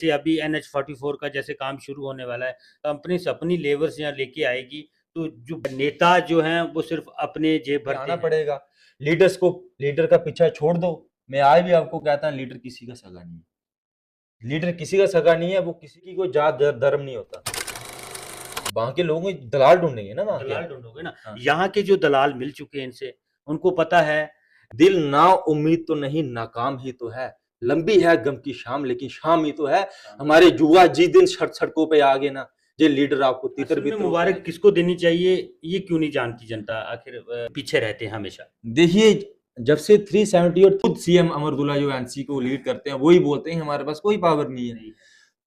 कि अभी NH-44 का जैसे काम शुरू होने वाला है, कंपनी से अपनी लेबर्स यहाँ लेके आएगी, तो जो नेता जो हैं वो सिर्फ अपने जेब भरते आना हैं। पड़ेगा। लीडर का पीछा छोड़ दो। मैं आज भी आपको कहता हूँ, लीडर किसी का सगा नहीं है। लीडर किसी का सगा नहीं है, वो किसी की कोई जात धर्म नहीं होता। वहां के लोगों को दलाल ढूंढेंगे ना, वहां के दलाल ढूंढोगे ना। हाँ। यहाँ के जो दलाल मिल चुके हैं इनसे, उनको पता है दिल ना उम्मीद तो नहीं, नाकाम ही तो है। लंबी है गम की शाम, लेकिन शाम ही तो है। हमारे युवा जिस दिन सड़कों पे आ गए ना, ये लीडर आपको तितर असल में बितर मुबारक किसको देनी चाहिए, ये क्यों नहीं जानती जनता, आखिर पीछे रहते हैं हमेशा। देखिए, जब से 370 और खुद सीएम अमरदुल्ला जो एनसी को लीड करते हैं, वही बोलते हैं हमारे पास कोई पावर नहीं है,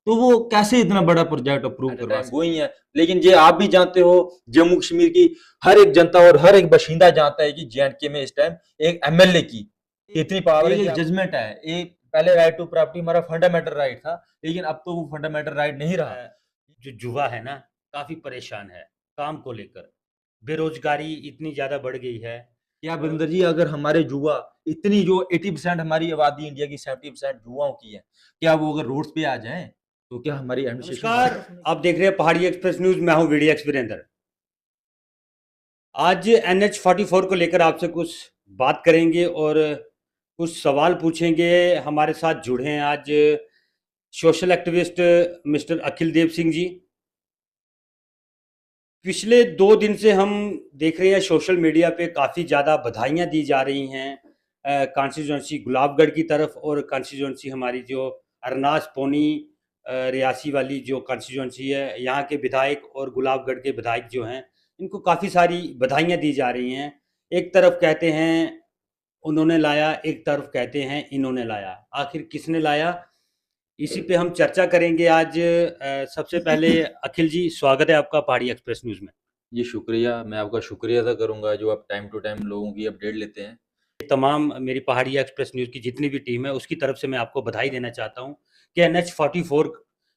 तो वो कैसे इतना बड़ा प्रोजेक्ट अप्रूव करवा सकते हैं? वही है। लेकिन ये आप भी जानते हो, जम्मू कश्मीर की हर एक जनता और हर एक बाशिंदा जानता है कि जेएंडके में इस टाइम एक एमएलए की इतनी पावर है, जजमेंट है। एक पहले राइट टू प्रॉपर्टी हमारा फंडामेंटल राइट था, लेकिन अब तो वो फंडामेंटल राइट नहीं रहा। जो युवा है ना, काफी परेशान है काम को लेकर, बेरोजगारी इतनी ज्यादा बढ़ गई है। क्या वरिंदर जी, अगर हमारे युवा इतनी जो 80% हमारी आबादी इंडिया की 70% युवाओं की है, क्या वो अगर रोड्स पे आ जाएं तो क्या हमारी एडमिनिस्ट्रेशन? नमस्कार, आप देख रहे हैं पहाड़ी एक्सप्रेस न्यूज, मैं हूं वीडियो वीरेंद्र। आज NH-44 को लेकर आपसे कुछ बात करेंगे और कुछ सवाल पूछेंगे। हमारे साथ जुड़े हैं आज सोशल एक्टिविस्ट मिस्टर अखिल देव सिंह जी। पिछले 2 दिन से हम देख रहे हैं सोशल मीडिया पे काफ़ी ज़्यादा बधाइयाँ दी जा रही हैं कॉन्स्टिट्यूंसी गुलाबगढ़ की तरफ, और कॉन्स्टिट्यूंसी हमारी जो अरनास पोनी रियासी वाली जो कॉन्स्टिट्यूंसी है, यहाँ के विधायक और गुलाबगढ़ के विधायक जो हैं, इनको काफ़ी सारी बधाइयाँ दी जा रही हैं। एक तरफ कहते हैं उन्होंने लाया, एक तरफ कहते हैं इन्होंने लाया। आखिर किसने लाया? इसी पे हम चर्चा करेंगे आज। सबसे पहले अखिल जी, स्वागत है आपका पहाड़ी एक्सप्रेस न्यूज़ में। जी शुक्रिया, मैं आपका शुक्रिया अदा करूंगा जो आप टाइम टू टाइम लोगों की अपडेट लेते हैं। तमाम मेरी पहाड़ी एक्सप्रेस न्यूज़ की जितनी भी टीम है, उसकी तरफ से मैं आपको बधाई देना चाहता हूँ कि NH-44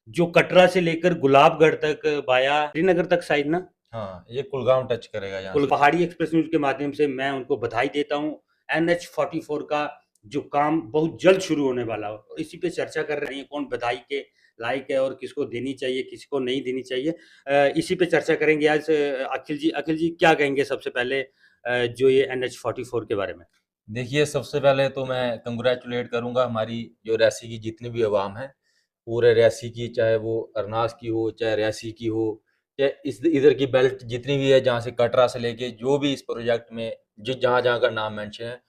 जो कटरा से लेकर गुलाबगढ़ तक वाया श्रीनगर तक साइड ना, हाँ, ये कुलगांव टच करेगा यहाँ से। पहाड़ी एक्सप्रेस न्यूज़ के माध्यम से मैं उनको बधाई देता हूँ। NH-44 का जो काम बहुत जल्द शुरू होने वाला हो, और इसी पे चर्चा कर रहे हैं कौन बधाई के लायक है और किसको देनी चाहिए, किसको नहीं देनी चाहिए। इसी पे चर्चा करेंगे आज। अखिल जी क्या कहेंगे सबसे पहले जो ये NH-44 के बारे में? देखिए, सबसे पहले तो मैं कंग्रेचुलेट करूंगा हमारी जो रियासी की जितनी भी आवाम है, पूरे रियासी की, चाहे वो अरनास की हो, चाहे रियासी की हो, चाहे इस इधर की बेल्ट जितनी भी है, जहाँ से कटरा से लेके जो भी इस प्रोजेक्ट में जिस जहाँ जहाँ का नाम मेंशन है,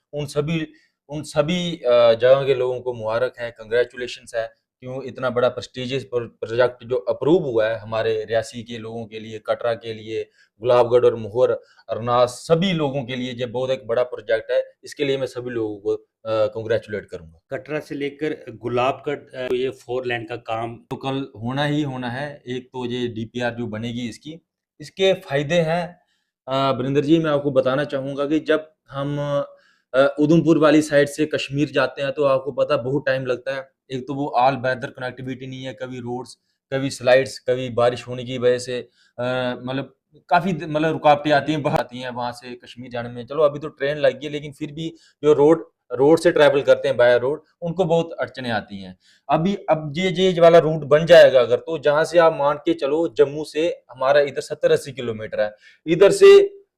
उन सभी जगह के लोगों को मुबारक है, कंग्रेचुलेशंस है। क्यों इतना बड़ा प्रेस्टिजियस प्रोजेक्ट जो अप्रूव हुआ है हमारे रियासी के लोगों के लिए, कटरा के लिए, गुलाबगढ़ और मोहर, अरनास सभी लोगों के लिए ये बहुत एक बड़ा प्रोजेक्ट है। इसके लिए मैं सभी लोगों को कंग्रेचुलेट करूंगा। कटरा से लेकर गुलाबगढ़ ये 4 लेन का काम तो कल होना ही होना है। एक तो ये डीपीआर जो बनेगी इसके फायदे हैं। वरिंदर जी, मैं आपको बताना चाहूंगा कि जब हम उधमपुर वाली साइड से कश्मीर जाते हैं तो आपको पता बहुत टाइम लगता है। एक तो वो ऑल वेदर कनेक्टिविटी नहीं है, कभी रोड्स, कभी स्लाइड्स, कभी बारिश होने की वजह से मतलब काफी रुकावटें आती हैं वहां से कश्मीर जाने में। चलो अभी तो ट्रेन लगी है, लेकिन फिर भी जो रोड रोड से ट्रैवल करते हैं बाय रोड, उनको बहुत अड़चने आती हैं। अब ये वाला रूट बन जाएगा अगर, तो जहां से आप मान के चलो जम्मू से हमारा इधर 70-80 किलोमीटर है, इधर से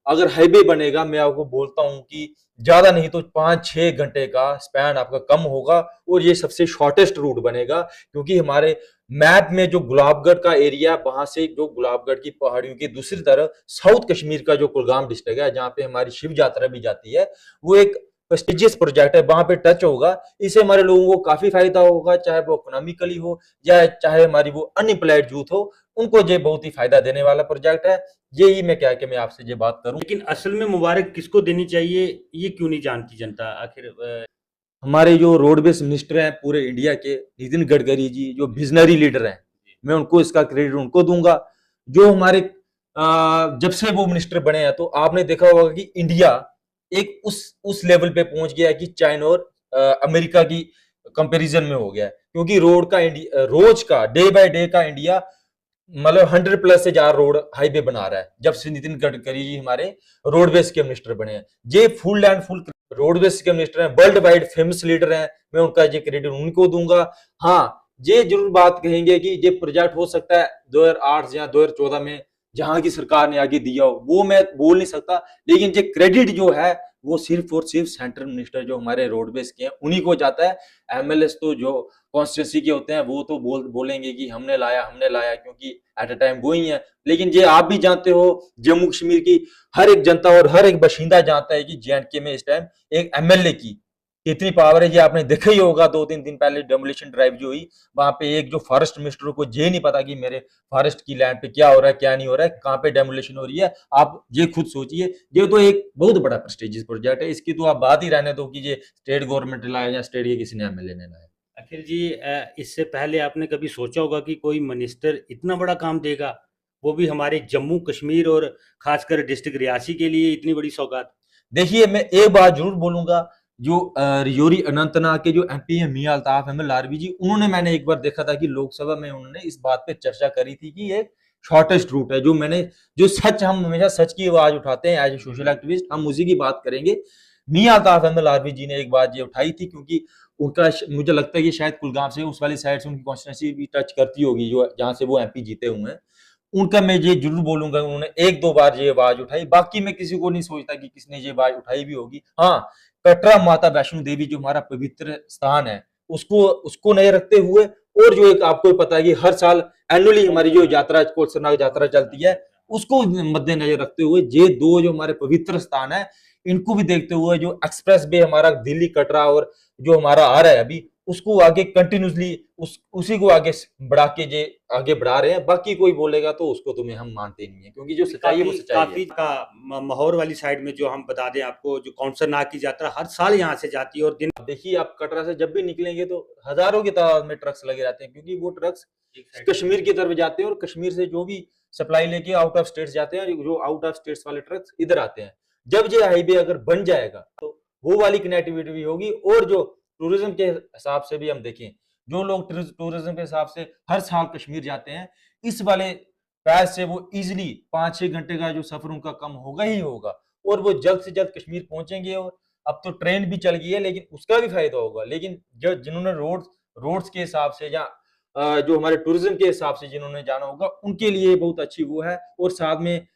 अगर हाईवे बनेगा, मैं आपको बोलता हूँ कि ज्यादा नहीं तो 5-6 घंटे का स्पैन आपका कम होगा, और ये सबसे शॉर्टेस्ट रूट बनेगा। क्योंकि हमारे मैप में जो गुलाबगढ़ का एरिया, वहां से जो गुलाबगढ़ की पहाड़ियों की दूसरी तरफ साउथ कश्मीर का जो कुलगाम डिस्ट्रिक्ट है, जहाँ पे हमारी शिव यात्रा भी जाती है, वो एक प्रेस्टिजियस प्रोजेक्ट है, वहां पे टच होगा। इससे हमारे लोगों को काफी फायदा होगा, चाहे वो इकोनॉमिकली हो या चाहे हमारी वो अनएम्प्लॉयड यूथ हो, उनको ये बहुत ही फायदा देने वाला प्रोजेक्ट है। यही मैं क्या कि मैं आपसे ये बात करूं। लेकिन असल में मुबारक किसको देनी चाहिए, ये क्यों नहीं जानती जनता आखिर? हमारे जो रोडवेज मिनिस्टर हैं पूरे इंडिया के, नितिन गडकरी जी, जो विजनरी लीडर हैं, मैं उनको इसका क्रेडिट उनको दूंगा। जो हमारे जब से वो मिनिस्टर बने हैं, तो आपने देखा होगा कि इंडिया एक उस लेवल पे पहुंच गया है कि चाइना और अमेरिका की कंपैरिजन में हो गया है। क्योंकि रोज का डे बाय डे का इंडिया 100+ से ज्यादा रोड हाईवे बना रहा है, जब से नितिन गडकरी जी हमारे रोडवेज के मिनिस्टर बने हैं। ये फुल एंड फुल रोडवेज के मिनिस्टर हैं, वर्ल्ड वाइड फेमस लीडर हैं, मैं उनका ये क्रेडिट उनको दूंगा। हाँ, ये जरूर बात कहेंगे कि ये प्रोजेक्ट हो सकता है 2008 या 2014 में जहां की सरकार ने आगे दिया हो, वो मैं बोल नहीं सकता, लेकिन ये क्रेडिट जो है वो सिर्फ और सिर्फ सेंट्रल मिनिस्टर जो हमारे रोडवेज के हैं उन्हीं को जाता है। एमएलएस तो जो कॉन्स्टिट्यूंसी के होते हैं वो तो बोलेंगे कि हमने लाया क्योंकि एट अ टाइम वो ही है। लेकिन ये आप भी जानते हो, जम्मू कश्मीर की हर एक जनता और हर एक बाशिंदा जानता है कि जेएंडके में इस टाइम एक एमएलए की कितनी पावर है। ये आपने देखा ही होगा, 2-3 दिन पहले डेमोलिशन ड्राइव जो हुई, वहां पे एक जो फॉरेस्ट मिनिस्टर को ये नहीं पता कि मेरे फॉरेस्ट की लैंड पे क्या हो रहा है क्या नहीं हो रहा है, कहाँ पे डेमोलिशन हो रही है। आप ये खुद सोचिए, ये तो एक बहुत बड़ा प्रेस्टिजियस प्रोजेक्ट है, इसकी तो आप बात ही रहने दो कि ये स्टेट गवर्नमेंट ने लाया या स्टेट के किसी ने एमएलए ने लाया। अखिल जी, इससे पहले आपने कभी सोचा होगा कि कोई मिनिस्टर इतना बड़ा काम देगा, वो भी हमारे जम्मू कश्मीर और खासकर डिस्ट्रिक्ट रियासी के लिए इतनी बड़ी सौगात? देखिए, मैं एक बात जरूर बोलूंगा, जो रियोरी अनंतनाग के जो एमपी है मियां अल्ताफ अहमद लारवी जी, उन्होंने, मैंने एक बार देखा था कि लोकसभा में उन्होंने इस बात पे चर्चा करी थी कि ये शॉर्टेस्ट रूट है, जो सच, हम हमेशा सच की आवाज उठाते हैं एज ए सोशल एक्टिविस्ट, हम उसी की बात करेंगे। मियां अल्ताफ अहमद लारवी जी ने एक बात ये उठाई थी, क्योंकि उनका मुझे लगता है कि शायद कुलगाम से उस वाली साइड से उनकी कॉन्स्टिट्यूंसी भी टच करती होगी, जो जहां से वो एमपी जीते हुए हैं। उनका मैं ये जरूर बोलूंगा, उन्होंने एक दो बार ये आवाज उठाई, बाकी मैं किसी को नहीं सोचता कि किसने ये आवाज उठाई भी होगी। हाँ, कटरा माता वैष्णो देवी जो हमारा पवित्र स्थान है, उसको उसको नजर रखते हुए, और जो एक आपको पता है कि हर साल एनुअली हमारी जो यात्रा कोलसरनाग यात्रा चलती है, उसको मद्देनजर रखते हुए ये दो जो हमारे पवित्र स्थान है, इनको भी देखते हुए जो एक्सप्रेस वे हमारा दिल्ली कटरा और जो हमारा आ रहा है अभी, उसको आगे कंटिन्यूसली उसी को आगे बढ़ा के जे आगे बढ़ा रहे हैं। बाकी कोई बोलेगा तो उसको तुम्हें हम मानते नहीं है, क्योंकि जो सच्चाई है वो काफी सच्चाई है। काफी का माहौर वाली साइड में जो हम बता दें आपको, जो कौसर नाग की यात्रा हर साल यहाँ से जाती है और दिन अब देखिए, आप कटरा से जब भी निकलेंगे तो हजारों की तादाद में ट्रक्स लगे रहते हैं, क्योंकि वो ट्रक्स एक साइड से कश्मीर की तरफ जाते हैं, और कश्मीर से जो भी सप्लाई लेके आउट ऑफ स्टेट्स जाते हैं, जो आउट ऑफ स्टेट्स वाले ट्रक्स इधर आते हैं। जब ये हाईवे अगर बन जाएगा तो वो वाली कनेक्टिविटी भी होगी, और जो टूरिज्म के हिसाब से भी हम देखें, जो लोग टूरिज्म के हिसाब से हर साल कश्मीर जाते हैं, इस वाले पैस से वो इजिली 5-6 घंटे का जो सफर उनका कम होगा ही होगा, और वो जल्द से जल्द कश्मीर पहुंचेंगे। और अब तो ट्रेन भी चल गई है, लेकिन उसका भी फायदा होगा। लेकिन जो जिन्होंने रोड्स के हिसाब से या जो हमारे टूरिज्म के हिसाब से जिन्होंने जाना होगा, उनके लिए बहुत अच्छी वो है। और साथ में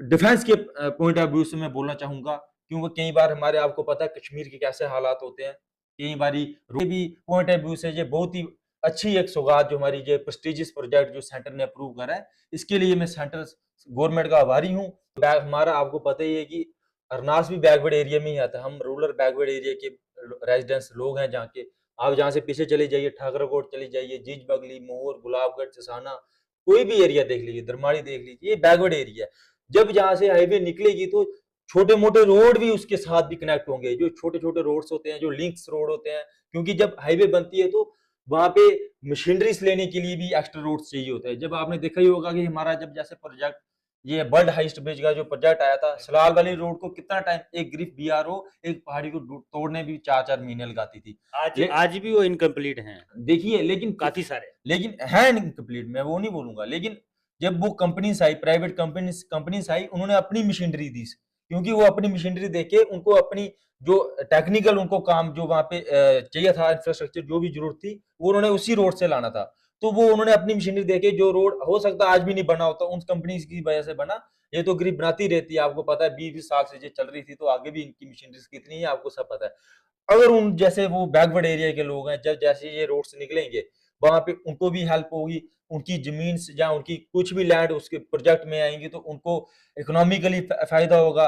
डिफेंस के पॉइंट ऑफ व्यू से मैं बोलना चाहूंगा, क्योंकि कई बार हमारे, आपको पता है कश्मीर के कैसे हालात होते हैं, कई बारी भी पॉइंट ऑफ व्यू से ये बहुत ही अच्छी एक सौगात जो हमारी ये प्रेस्टिजियस प्रोजेक्ट जो सेंटर ने अप्रूव करा है, इसके लिए मैं सेंटर गवर्नमेंट का आभारी हूँ। हमारा आपको पता ही है कि अरनास भी बैकवर्ड एरिया में ही आता है, हम रूरल बैकवर्ड एरिया के रेजिडेंट्स लोग हैं जहाँ के। आप जहाँ से पीछे चले जाइए, ठाकराकोट चले जाइए, जीज बगली, मोहर, गुलाबगढ़, चसाना, कोई भी एरिया देख लीजिए, दरमाड़ी देख लीजिए, ये बैकवर्ड एरिया है। जब यहाँ से हाईवे निकलेगी तो छोटे मोटे रोड भी उसके साथ भी कनेक्ट होंगे, जो छोटे छोटे रोड्स होते हैं, जो लिंक्स रोड होते हैं, क्योंकि जब हाईवे बनती है तो वहां पे मशीनरीज लेने के लिए भी एक्स्ट्रा रोड्स चाहिए होते हैं। जब आपने देखा ही होगा कि हमारा जब जैसे प्रोजेक्ट, ये वर्ल्ड हाइस्ट ब्रिज का जो प्रोजेक्ट आया था, सलाल वाली रोड को कितना टाइम एक ग्रिफ बीआरओ एक पहाड़ी को तोड़ने भी 4-4 महीने लगाती थी। आज ले, आज भी वो इनकम्प्लीट हैं देखिए, लेकिन काफी सारे। लेकिन है इनकम्प्लीट, मैं वो नहीं बोलूंगा, लेकिन जब वो कंपनीज आई, प्राइवेट कंपनीज आई, उन्होंने अपनी मशीनरी दी, क्योंकि वो अपनी मशीनरी देके उनको अपनी जो टेक्निकल उनको काम जो वहां पे चाहिए था, इंफ्रास्ट्रक्चर जो भी जरूरत थी, वो उन्होंने उसी रोड से लाना था। तो वो उन्होंने अपनी मशीनरी देके, जो रोड हो सकता है आज भी नहीं बना होता, उन कंपनीज की वजह से बना। ये तो गरीब बनाती रहती है, आपको पता है 20-20 साल से ये चल रही थी, तो आगे भी इनकी मशीनरीज कितनी है आपको सब पता है। अगर उन जैसे वो बैकवर्ड एरिया के लोग हैं, जब जैसे ये रोड से निकलेंगे, वहां पे उनको भी हेल्प होगी, उनकी जमीन से या उनकी कुछ भी लैंड उसके प्रोजेक्ट में आएंगी तो उनको इकोनॉमिकली फायदा होगा।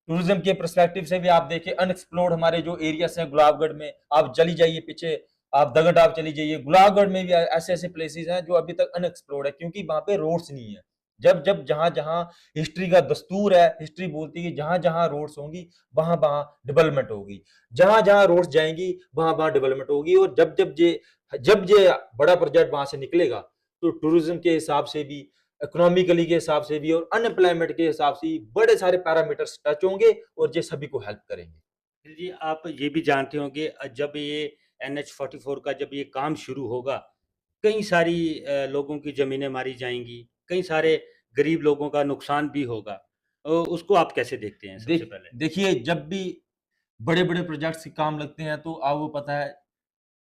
टूरिज्म के पर्सपेक्टिव से भी आप देखें, अनएक्सप्लोर्ड हमारे जो एरियाज हैं, गुलाबगढ़ में आप चली जाइए पीछे, आप दगड़ाब चली जाइए, गुलाबगढ़ में भी ऐसे ऐसे प्लेसेस हैं जो अभी तक अनएक्सप्लोर्ड है, क्योंकि वहां पे रोड्स नहीं है। जब जब जहां जहां हिस्ट्री का दस्तूर है, हिस्ट्री बोलती है कि जहां जहां रोड्स होंगी वहां वहां डेवलपमेंट होगी, जहां जहां रोड्स जाएंगी वहां वहां डेवलपमेंट होगी। और जब ये बड़ा प्रोजेक्ट वहां से निकलेगा, तो टूरिज्म के हिसाब से भी, इकोनॉमिकली के हिसाब से भी, और अनएम्प्लॉयमेंट के हिसाब से भी बड़े सारे पैरामीटर्स टच होंगे, और ये सभी को हेल्प करेंगे। जी, आप ये भी जानते होंगे, जब ये NH-44 का जब ये काम शुरू होगा, कई सारी लोगों की ज़मीनें मारी जाएँगी, कई सारे गरीब लोगों का नुकसान भी होगा। उसको आप कैसे देखते हैं सबसे पहले? देखिए, जब भी बड़े बड़े प्रोजेक्ट्स के काम लगते हैं तो आपको पता है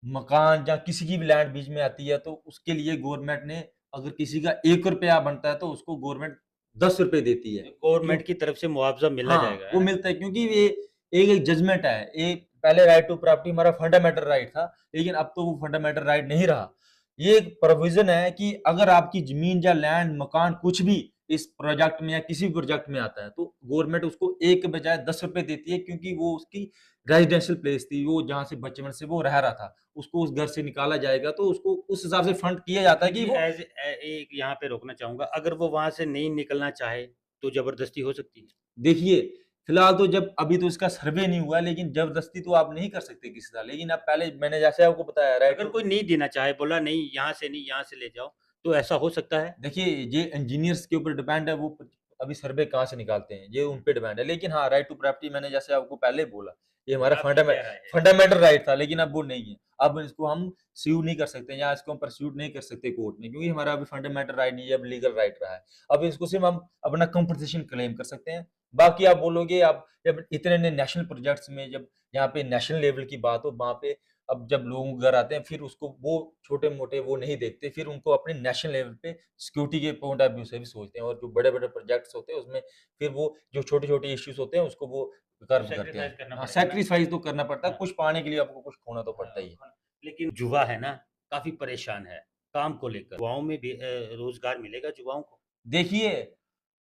मकान या किसी की भी लैंड बीच में आती है तो उसके लिए गवर्नमेंट ने, अगर किसी का 1 रुपया बनता है तो उसको गवर्नमेंट 10 रुपए देती है। क्यों? गवर्नमेंट की तरफ से मुआवजा मिलना हाँ, जाएगा, है वो ना? मिलता है क्योंकि ये एक जजमेंट है। पहले राइट टू प्रॉपर्टी हमारा फंडामेंटल राइट था, लेकिन अब तो वो फंडामेंटल राइट नहीं रहा। ये एक प्रोविजन है कि अगर आपकी जमीन या लैंड, मकान कुछ भी इस प्रोजेक्ट में या किसी भी प्रोजेक्ट में आता है, तो गवर्नमेंट उसको 1 के बजाय 10 रुपए देती है, क्योंकि वो उसकी रेजिडेंशियल प्लेस थी, वो जहाँ से बचपन से वो रह रहा था। उसको उस घर से निकाला जाएगा तो उसको उस हिसाब से फंड किया जाता है कि जी, वो एक यहाँ पे रोकना चाहूँगा, अगर वो वहाँ से नहीं निकलना चाहे, तो ज़बरदस्ती हो सकती है? देखिए, फिलहाल तो जब अभी तो इसका सर्वे नहीं हुआ है, लेकिन ज़बरदस्ती तो आप नहीं कर सकते किसी का। लेकिन अब पहले मैंने जैसे आपको बताया राइट अगर टू, कोई नहीं देना चाहे, बोला नहीं यहाँ से नहीं, यहाँ से ले जाओ, तो ऐसा हो सकता है? देखिए ये इंजीनियर्स के ऊपर डिपेंड है, वो अभी सर्वे कहाँ से निकालते हैं, ये उन पे डिपेंड है। लेकिन हाँ, राइट टू प्रॉपर्टी मैंने जैसे आपको पहले बोला, ये हमारा आपकी क्या राय है? फंडामेंटल राइट था, लेकिन अब वो नहीं है। अब इसको हम स्यू नहीं कर सकते या इसको हम परस्यूट नहीं कर सकते कोर्ट में, क्योंकि हमारा अभी फंडामेंटल राइट नहीं है, अब लीगल राइट रहा है। अब इसको सिर्फ हम अपना कंपनसेशन क्लेम कर सकते हैं। बाकी आप बोलोगे, अब जब इतने नेशनल प्रोजेक्ट्स में जब यहाँ पे नेशनल लेवल की बात हो, वहाँ पे अब जब लोगों के घर आते हैं, फिर उसको वो छोटे-मोटे वो नहीं देखते, फिर उनको अपने नेशनल लेवल पे सिक्योरिटी के पॉइंट ऑफ व्यू से भी सोचते हैं, और जो बड़े-बड़े प्रोजेक्ट्स होते हैं उसमें फिर वो जो छोटे-छोटे इश्यूज़ होते हैं उसको वो तो कर्व करते सैक्रिफाइस हैं। करना हाँ, पड़ेगा ना? सैक्रिफाइस तो करना पड़ता है, हाँ, कुछ पाने के लिए आपको कुछ खोना तो पड़ता ही है। हाँ। लेकिन जुआ है ना, काफ़ी परेशान है, काम को लेकर। युवाओं में भी रोज़गार मिलेगा युवाओं को? देखिए,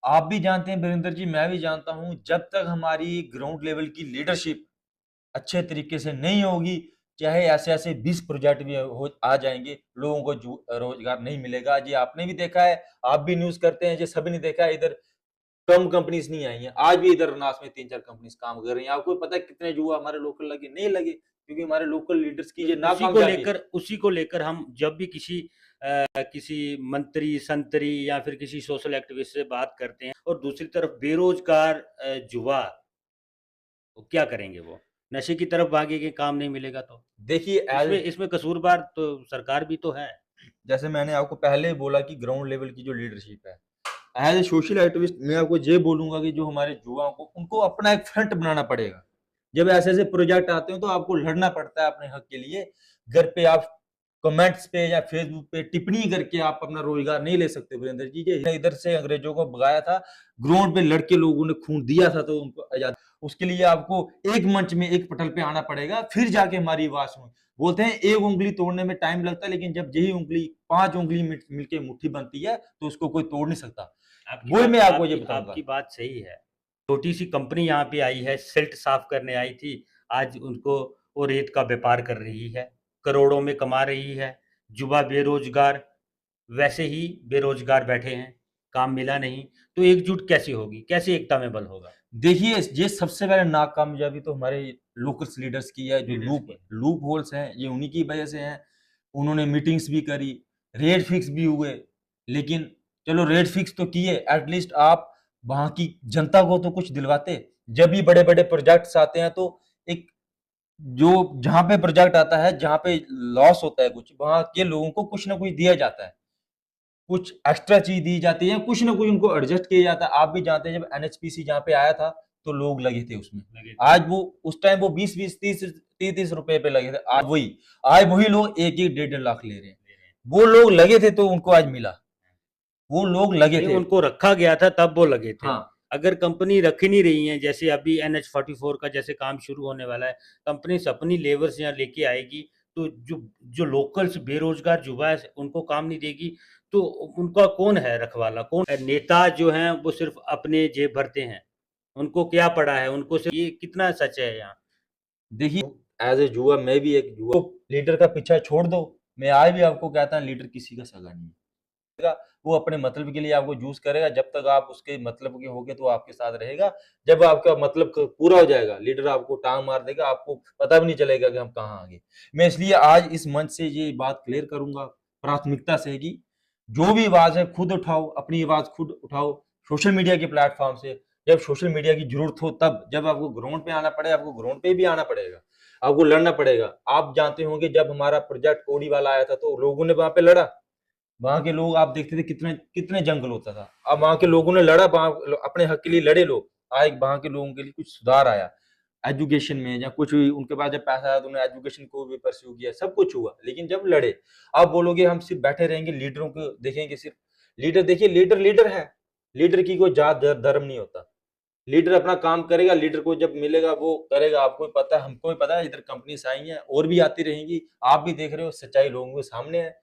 आप भी जानते हैं वीरेंद्र जी, मैं भी जानता हूँ, जब तक हमारी ग्राउंड लेवल की लीडरशिप अच्छे तरीके से नहीं होगी, चाहे ऐसे-ऐसे 20 प्रोजेक्ट भी हो आ जाएँगे, लोगों को रोज़गार नहीं मिलेगा। ये आपने भी देखा है, आप भी न्यूज़ करते हैं, ये सभी ने देखा है, इधर कम कंपनीज़ नहीं आई हैं। आज भी इधर रनास में 3-4 कंपनीज़ काम कर रही हैं। आपको पता है कितने जुआ हमारे लोकल लगे? नहीं लगे, क्योंकि हमारे लोकल लीडर्स की तो ये नाकामयाबी है। उसी को लेकर हम जब भी किसी मंत्री, संतरी या फिर किसी सोशल एक्टिविस्ट से बात करते हैं और दूसरी तरफ बेरोज़गार युवा, तो क्या करेंगे वो? नशे की तरफ भागेंगे, काम नहीं मिलेगा तो। देखिए इसमें इसमें कसूरवार तो सरकार भी तो है। जैसे मैंने आपको पहले ही बोला कि ग्राउंड लेवल की जो लीडरशिप है, एज़ ए सोशल एक्टिविस्ट मैं आपको ये बोलूँगा कि जो हमारे युवाओं को उनको अपना एक फ्रंट बनाना पड़ेगा। जब ऐसे-ऐसे प्रोजेक्ट आते हैं तो आपको लड़ना पड़ता है अपने हक के लिए। घर पे आप कमेंट्स पे या फेसबुक पे टिप्पणी करके आप अपना रोज़गार नहीं ले सकते वीरेंद्र जी। ये इधर से अंग्रेज़ों को भगाया था, ग्राउंड पे लड़ के लोगों ने खून दिया था तो उनको आज़ाद, उसके लिए आपको एक मंच में, एक पटल पे आना पड़ेगा, फिर जाके हमारी आवाज़ सुने। बोलते हैं एक उँगली तोड़ने में टाइम लगता है, लेकिन जब यही उँगली 5 उँगली मिलके मुट्ठी बनती है, तो उसको कोई तोड़ नहीं सकता। वही मैं आपको ये बताऊँगा। आपकी बात सही है। छोटी-सी कंपनी यहाँ पे आई है, सिल्ट साफ करने आई थी, आज उनको वो रेत का व्यापार कर रही है, करोड़ों में कमा रही है। युवा बेरोज़गार वैसे ही बेरोज़गार बैठे हैं, काम मिला नहीं, तो एकजुट कैसे होगी? कैसे एकता में बल होगा? देखिए, ये सबसे पहले नाकामयाबी तो हमारे लोकल्स लीडर्स की है, जो लीडर्स की। लूप होल्स हैं, ये उन्हीं की वजह से हैं। उन्होंने मीटिंग्स भी करी, रेट फिक्स भी हुए, लेकिन चलो रेट फिक्स तो किए, एट लीस्ट आप वहाँ की जनता को तो कुछ दिलवाते। जब भी बड़े-बड़े प्रोजेक्ट्स आते हैं, तो एक जो जहाँ पे प्रोजेक्ट आता है, जहाँ पे लॉस होता है कुछ, वहाँ के लोगों को कुछ ना कुछ दिया जाता है। कुछ एक्स्ट्रा चीज़ दी जाती है, कुछ ना कुछ उनको एडजस्ट किया जाता है। आप भी जानते हैं जब एनएचपीसी जहाँ पे आया था, तो लोग लगे थे उसमें। लगे थे। आज वो उस टाइम वो 20-20, 30-30 रुपए पे लगे थे। आज वही लोग 1-1 डेढ़-डेढ़ लाख ले रहे हैं। ले रहे हैं। वो लोग लगे थे तो उनको आज मिला। वो लोग लगे नहीं, थे। उनको रखा गया था तब वो लगे थे। हाँ, अगर कंपनी रख ही नहीं रही है, जैसे अभी NH44 का जैसे काम शुरू होने वाला है, कंपनीज़ अपनी लेबर्स यहाँ लेके आएगी, तो जो जो लोकल्स बेरोज़गार युवा है, उनको काम नहीं देगी, तो उनका कौन है रखवाला? कौन नेता जो हैं, वो सिर्फ़ अपने जेब भरते हैं। उनको क्या पड़ा है? उनको सिर्फ़ ये कितना सच है यहाँ? देखिए एज़ ए युवा मैं भी एक युवा हूँ। लीडर का पीछा छोड़ दो। मैं आज भी आपको कहता हूँ लीडर किसी का सगा नहीं है। वो अपने मतलब के लिए आपको यूज़ करेगा, जब तक आप उसके मतलब के होगे तो आपके साथ रहेगा। जब आपका मतलब क पूरा हो जाएगा, लीडर आपको टाँग मार देगा, आपको पता भी नहीं चलेगा कि हम कहाँ आ गए। मैं इसलिए आज इस मंच से ये बात क्लियर करूँगा प्राथमिकता से कि जो भी आवाज़ है खुद उठाओ, अपनी आवाज़ खुद उठाओ, सोशल मीडिया के प्लेटफ़ॉर्म से। जब सोशल मीडिया की ज़रूरत हो तब, जब आपको ग्राउंड पे आना पड़े, आपको ग्राउंड पे भी आना पड़ेगा। आपको लड़ना पड़ेगा। आप जानते होंगे जब हमारा प्रोजेक्ट ओडी वाला आया था तो लोगों ने वहाँ पे लड़ा। वहाँ के लोग आप देखते थे कितने कितने जंगल होता था। अब वहाँ के लोगों ने लड़ा, वहाँ अपने हक के लिए लड़े लोग। आज वहाँ के लोगों के लिए कुछ सुधार आया। एजुकेशन में या कुछ भी उनके पास जब पैसा आया तो उन्होंने एजुकेशन को भी परस्यू किया, सब कुछ हुआ। लेकिन जब लड़े, आप बोलोगे हम सिर्फ बैठे रहेंगे, लीडरों को देखेंगे सिर्फ। लीडर देखिए, लीडर लीडर है, लीडर की कोई जात धर्म नहीं होता। लीडर अपना काम करेगा, लीडर को जब मिलेगा वो करेगा। आपको भी पता है, हमको भी पता है, इधर कंपनीज आई हैं और भी आती रहेंगी। आप भी देख रहे हो, सच्चाई लोगों के सामने है,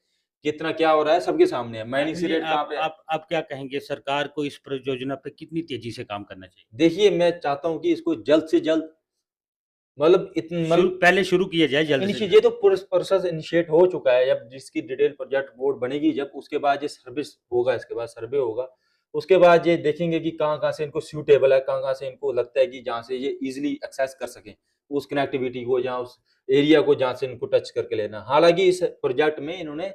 कितना क्या हो रहा है सबके सामने है। मैनिसी अखिल जी, रेट कहाँ पे है? आप क्या कहेंगे, सरकार को इस परियोजना पे कितनी तेजी से काम करना चाहिए? देखिए, मैं चाहता हूँ कि इसको जल्द से जल्द, मतलब मतलब पहले शुरू किया जाए जल्द से इनिशिएट, जल्द। ये तो प्रोसेस इनिशिएट हो चुका है। जब जिसकी डिटेल प्रोजेक्ट बोर्ड बनेगी, जब उसके बाद ये सर्विस होगा, इसके बाद सर्वे होगा, उसके बाद ये देखेंगे कि कहाँ-कहाँ से इनको सूटेबल है, कहाँ-कहाँ से इनको लगता है कि जहाँ से ये ईज़िली एक्सेस कर सकें, उस कनेक्टिविटी को, या उस एरिया को जहाँ से इनको टच करके लेना। हालाँकि इस प्रोजेक्ट में इन्होंने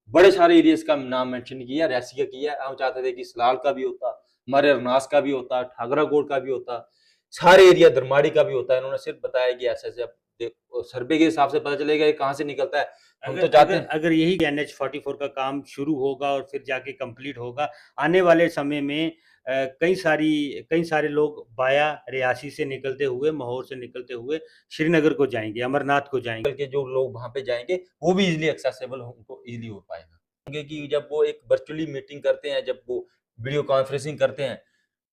बड़े सारे एरियाज़ का नाम मेंशन किया, रेसी का किया। हम चाहते थे कि सलाल का भी होता, हमारे अरनास का भी होता, ठाकराकोट का भी होता, सारे एरिया धर्माड़ी का भी होता है। इन्होंने सिर्फ बताया कि ऐसे-ऐसे, अब सर्वे के हिसाब से पता चलेगा ये कहाँ से निकलता है। हम अगर तो चाहते अगर हैं, अगर यही एनएच 44 का काम शुरू होगा और फिर जाके कंप्लीट होगा, आने वाले समय में कई सारे लोग वाया रियासी से निकलते हुए, महोर से निकलते हुए श्रीनगर को जाएँगे, अमरनाथ को जाएँगे। के जो लोग वहाँ पे जाएँगे, वो भी ईज़िली एक्सेसिबल हो, उनको ईज़िली हो पाएगा। क्योंकि कि जब वो एक वर्चुअली मीटिंग करते हैं, जब वो वीडियो कॉन्फ्रेंसिंग करते हैं,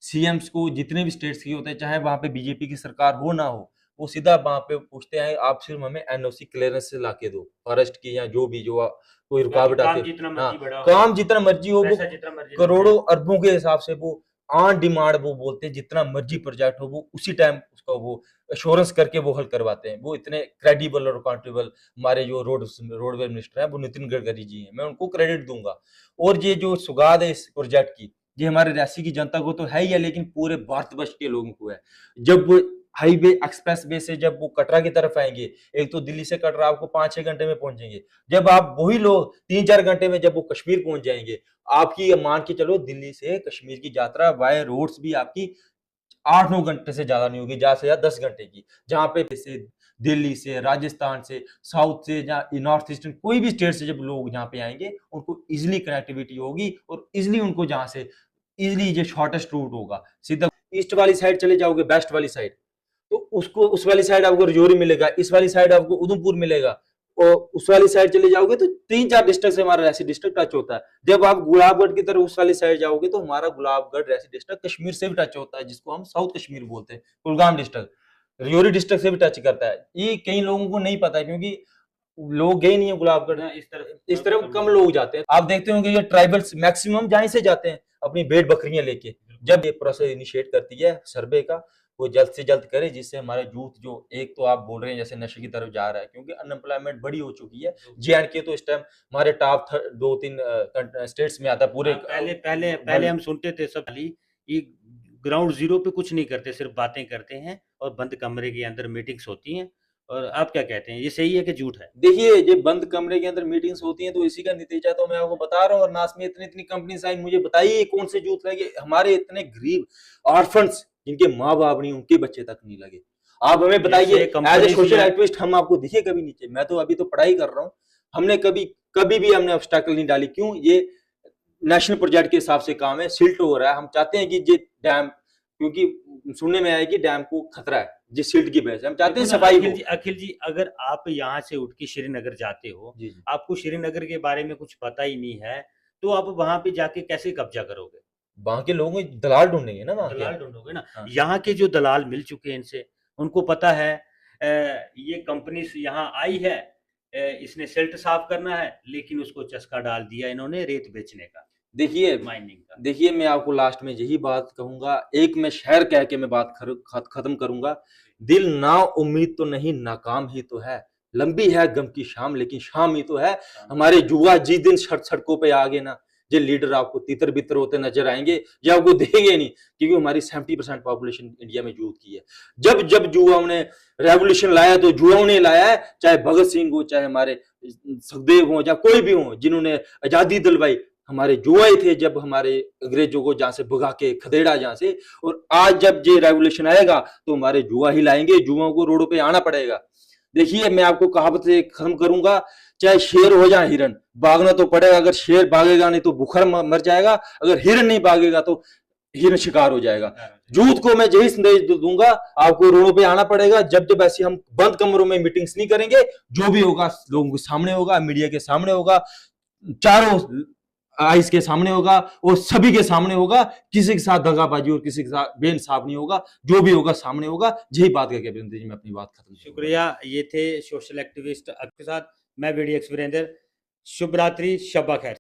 सीएम्स को जितने भी स्टेट्स के होते हैं, चाहे वहाँ पे बीजेपी की सरकार हो ना हो, वो सीधा वहाँ पे पूछते हैं, आप सिर्फ हमें एनओसी क्लियरेंस से लाके दो, फॉरेस्ट की या जो भी जो कोई रुकावट आती काम है। जितना हाँ, मर्ज़ी बड़ा हो, काम जितना मर्ज़ी हो, वो पैसा जितना मर्ज़ी लग जाए। करोड़ों अरबों के हिसाब से वो ऑन डिमांड वो बोलते हैं, जितना मर्ज़ी प्रोजेक्ट हो, वो उसी टाइम उसका वो एश्योरेंस करके वो हल करवाते हैं। वो इतने क्रेडिबल और अकाउंटेबल, हमारे जो रोडवे मिनिस्टर हैं, वो नितिन गडकरी जी हैं, मैं उनको क्रेडिट दूँगा। और ये जो सौगात है इस प्रोजेक्ट की, ये हमारे रियासी की जनता को तो है ही है, लेकिन पूरे भारतवर्ष के लोगों को है। जब वो हाईवे एक्सप्रेस वे से जब वो कटरा की तरफ आएँगे, एक तो दिल्ली से कटरा आपको 5-6 घंटे में पहुँचेंगे। जब आप वही लोग 3-4 घंटे में जब वो कश्मीर पहुँच जाएँगे, आपकी मान के चलो दिल्ली से कश्मीर की यात्रा बाय रोड्स भी आपकी 8-9 घंटे से ज़्यादा नहीं होगी, ज़्यादा से ज़्यादा 10 घंटे की। जहाँ पे जैसे दिल्ली से, राजस्थान से, साउथ से, या नॉर्थ ईस्टर्न कोई भी स्टेट से जब लोग यहाँ पे आएँगे, उनको ईज़िली कनेक्टिविटी होगी और ईज़िली उनको जहाँ से ईज़िली ये शॉर्टेस्ट रूट होगा। सीधा ईस्ट वाली साइड चले जाओगे, वेस्ट वाली साइड, तो उसको उस वाली साइड आपको राजौरी मिलेगा, इस वाली साइड आपको उधमपुर मिलेगा, और उस वाली साइड चले जाओगे तो 3-4 डिस्ट्रिक्ट से हमारा रियासी डिस्ट्रिक्ट टच होता है। जब आप गुलाबगढ़ की तरफ उस वाली साइड जाओगे तो हमारा गुलाबगढ़ रियासी डिस्ट्रिक्ट कश्मीर से भी टच होता है, जिसको हम साउथ कश्मीर बोलते हैं, कुलगाम डिस्ट्रिक्ट, राजौरी डिस्ट्रिक्ट से भी टच करता है। ये कई लोगों को नहीं पता है, क्योंकि लोग गए नहीं है गुलाबगढ़, हाँ, इस तरफ कम लोग जाते हैं। आप देखते होंगे ये ट्राइबल्स मैक्सिमम जहाँ से जाते हैं अपनी भेड़ बकरियां लेके। जब ये प्रोसेस इनिशिएट करती है सर्वे का, वो जल्द से जल्द करे, जिससे हमारे यूथ जो एक तो आप बोल रहे हैं जैसे नशे की तरफ जा रहा है, क्योंकि अनएम्प्लॉयमेंट बड़ी हो चुकी है। जे-एंड-के तो इस टाइम हमारे टॉप 2-3 स्टेट्स में आता है पूरे हाँ, पहले वर्ल्ड। हम सुनते थे सब खाली ये ग्राउंड ज़ीरो पे कुछ नहीं करते, सिर्फ़ बातें करते हैं और बंद कमरे के अंदर मीटिंग्स होती हैं। और आप क्या कहते हैं, ये सही है कि झूठ है? देखिए, ये बंद कमरे के अंदर मीटिंग्स होती हैं, तो इसी का नतीजा तो मैं आपको बता रहा हूँ। और नास में इतनी-इतनी कंपनीज़ आई, मुझे बताइए कौन से यूथ लगे? हमारे इतने गरीब ऑर्फन्स जिनके माँ-बाप नहीं, उनके बच्चे तक नहीं लगे। आप हमें बताइए, जैसे एज़ अ कंपनीज़ सोशल या एक्टिविस्ट हम आपको दिखे कभी नीचे? मैं तो अभी तो पढ़ाई कर रहा हूँ। हमने कभी कभी भी हमने ऑब्स्टेकल नहीं डाली। क्यों? ये नेशनल प्रोजेक्ट के हिसाब से काम है, सिल्ट हो रहा है। हम चाहते हैं कि ये डैम, क्योंकि सुनने में आया कि डैम को खतरा है, जिस सिल्ट की वजह से। हम चाहते देखो हैं ना सफाई हो। अखिल जी, अगर आप यहाँ से उठ के श्रीनगर जाते हो, जी, जी। आपको श्रीनगर के बारे में कुछ पता ही नहीं है, तो आप वहाँ पे जाके कैसे कब्ज़ा करोगे? वहाँ के लोगों को दलाल ढूँढेंगे ना वहाँ के दलाल हम। ढूँढोगे ना। हाँ। यहाँ के जो दलाल मिल चुके हैं इनसे, उनको पता है ये कंपनी से यहाँ आई है, इसने सिल्ट साफ करना है, लेकिन उसको चस्का डाल दिया इन्होंने रेत बेचने का, देखिए माइनिंग का। देखिए, मैं आपको लास्ट में यही बात कहूँगा, एक मैं शेर कह के मैं बात खत्म करूँगा। दिल ना उम्मीद तो नहीं, नाकाम ही तो है। लंबी है गम की शाम, लेकिन शाम ही तो है। हमारे युवा जिस दिन सड़कों पे आ गए ना, ये लीडर आपको तितर-बितर होते नज़र आएँगे, ये आपको देखेंगे नहीं, क्योंकि हमारी 70% पॉपुलेशन इंडिया में यूथ की है। जब युवाओं ने रेवोल्यूशन लाया, तो युवाओं ने लाया है, चाहे भगत सिंह हो, चाहे हमारे सुखदेव हों, या कोई भी हो, जिन्होंने आज़ादी दिलवाई। हमारे युवा ही थे, जब हमारे अंग्रेजों को जहाँ से भगा के खदेड़ा जहाँ से। और आज जब ये रेवोल्यूशन आएगा, तो हमारे युवा ही लाएँगे, युवाओं को रोडों पे आना पड़ेगा। देखिए, मैं आपको कहावत से खत्म करूँगा, चाहे शेर हो जाए हिरन, भागना तो पड़ेगा। अगर शेर भागेगा नहीं तो भूखा मर जाएगा, अगर हिरन नहीं भागेगा तो ही शिकार हो जाएगा। यूथ को मैं यही संदेश दूंगा, आपको रोडों पे आना पड़ेगा। जब जब ऐसी हम बंद कमरों में मीटिंग्स नहीं करेंगे, जो भी होगा लोगों के सामने होगा, मीडिया के सामने होगा, चारों आइस के सामने होगा, वो सभी के सामने होगा। किसी के साथ दगाबाजी और किसी के साथ बेइंसाफ नहीं होगा, जो भी होगा सामने होगा। यही बात करके वीरेंद्र जी मैं अपनी बात खत्म। शुक्रिया। ये थे सोशल एक्टिविस्ट आपके साथ, मैं वीडियो वीरेंद्र। शुभ रात्रि, शब्बा खैर।